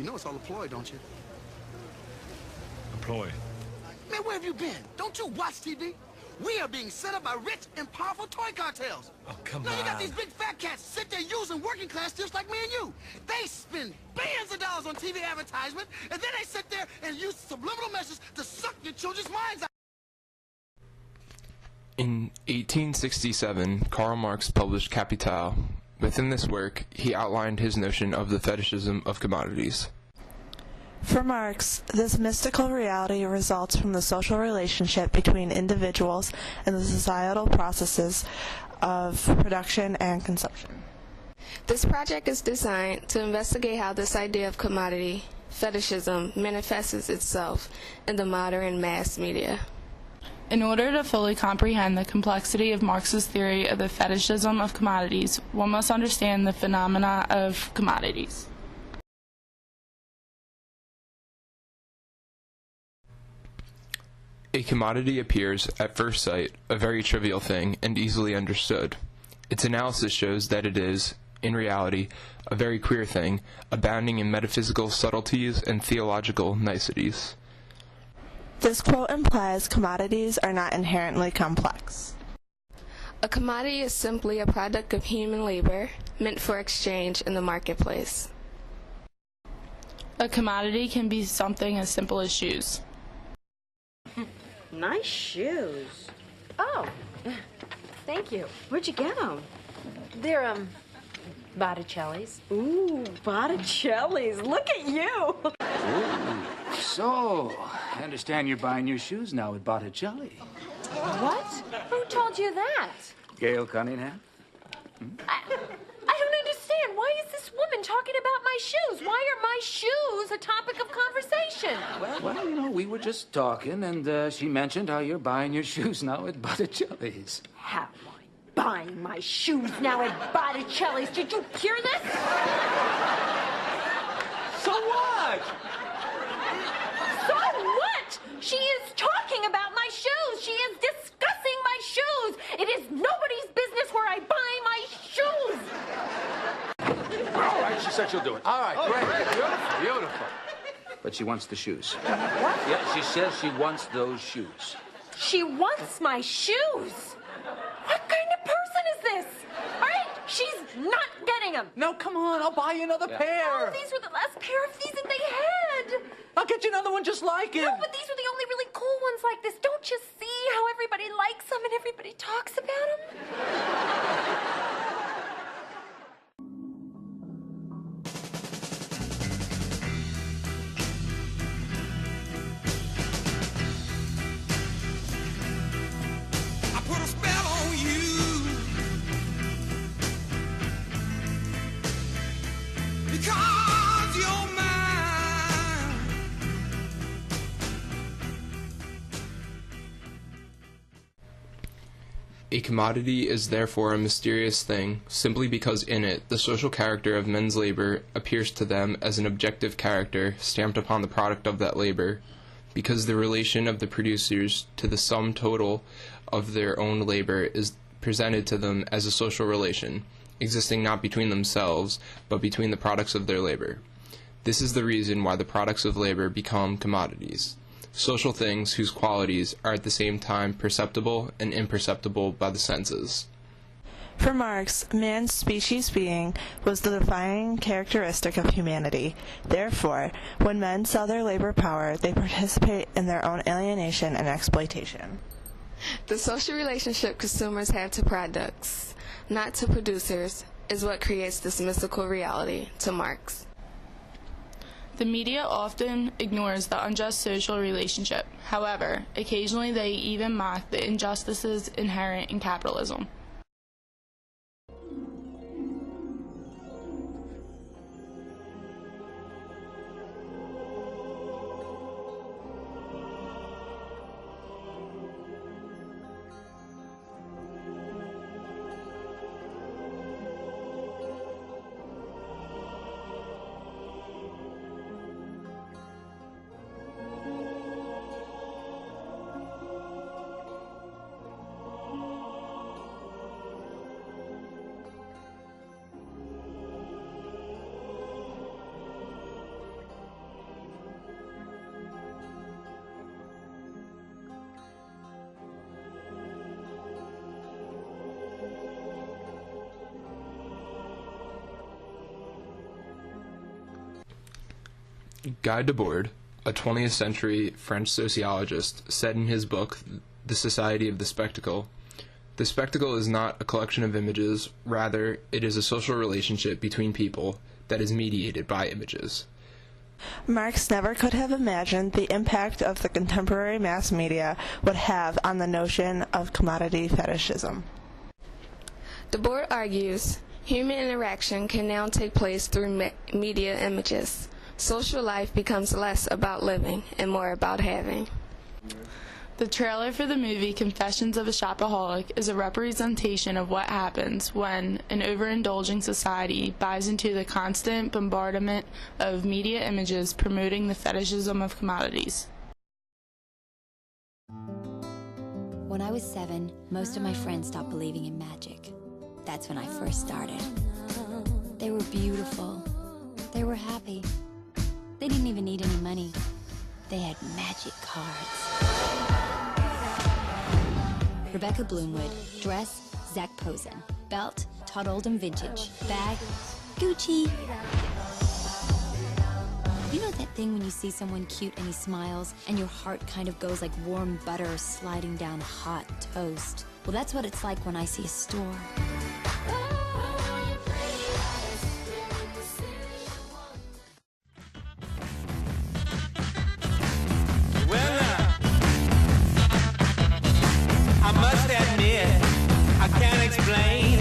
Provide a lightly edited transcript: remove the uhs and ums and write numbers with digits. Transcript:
You know it's all a ploy, don't you? A ploy? Man, where have you been? Don't you watch TV? We are being set up by rich and powerful toy cartels. Oh, come now, on. You got these big fat cats sit there using working class just like me and you. They spend billions of dollars on TV advertisement, and then they sit there and use subliminal messages to suck your children's minds out. In 1867, Karl Marx published Capital. Within this work, he outlined his notion of the fetishism of commodities. For Marx, this mystical reality results from the social relationship between individuals and the societal processes of production and consumption. This project is designed to investigate how this idea of commodity, fetishism, manifests itself in the modern mass media. In order to fully comprehend the complexity of Marx's theory of the fetishism of commodities, one must understand the phenomena of commodities. A commodity appears, at first sight, a very trivial thing and easily understood. Its analysis shows that it is, in reality, a very queer thing, abounding in metaphysical subtleties and theological niceties. This quote implies commodities are not inherently complex. A commodity is simply a product of human labor meant for exchange in the marketplace. A commodity can be something as simple as shoes. Nice shoes. Oh, thank you. Where'd you get them? They're, Botticelli's. Ooh, Botticelli's. Look at you. Ooh, so, I understand you're buying your shoes now at Botticelli. What? Who told you that? Gail Cunningham? I don't understand. Why is this woman talking about my shoes? Why are my shoes a topic of conversation? Well, you know, we were just talking, and she mentioned how you're buying your shoes now at Botticelli's. How am I buying my shoes now at Botticelli's? Did you hear this? So what? So what? She is talking about my shoes. She is discussing my shoes. It is nobody's business where I buy my shoes. All right, she said she'll do it. All right, great. Beautiful, beautiful. But she wants the shoes. What? Yeah, she says she wants those shoes. She wants my shoes. What kind of person is this? All right, she's not getting them. No, come on, I'll buy you another pair. Oh, these were the last pair of these that they had. I'll get you another one just like it. No, but these were the only really cool ones like this. Don't you see how everybody likes them and everybody talks about them? A commodity is therefore a mysterious thing, simply because in it the social character of men's labor appears to them as an objective character stamped upon the product of that labor, because the relation of the producers to the sum total of their own labor is presented to them as a social relation, existing not between themselves, but between the products of their labor. This is the reason why the products of labor become commodities. Social things whose qualities are at the same time perceptible and imperceptible by the senses. For Marx, man's species being was the defining characteristic of humanity. Therefore, when men sell their labor power, they participate in their own alienation and exploitation. The social relationship consumers have to products, not to producers, is what creates this mystical reality to Marx. The media often ignores the unjust social relationship. However, occasionally they even mock the injustices inherent in capitalism. Guy Debord, a 20th century French sociologist, said in his book, The Society of the Spectacle, "The spectacle is not a collection of images, rather, it is a social relationship between people that is mediated by images." Marx never could have imagined the impact of the contemporary mass media would have on the notion of commodity fetishism. Debord argues, human interaction can now take place through media images. Social life becomes less about living and more about having. The trailer for the movie Confessions of a Shopaholic is a representation of what happens when an overindulging society buys into the constant bombardment of media images promoting the fetishism of commodities. When I was 7, most of my friends stopped believing in magic. That's when I first started. They were beautiful. They were happy. They didn't even need any money. They had magic cards. Rebecca Bloomwood, dress, Zac Posen, belt, Todd Oldham vintage, bag, Gucci. You know that thing when you see someone cute and he smiles and your heart kind of goes like warm butter sliding down hot toast? Well, that's what it's like when I see a store. I must admit, I can't explain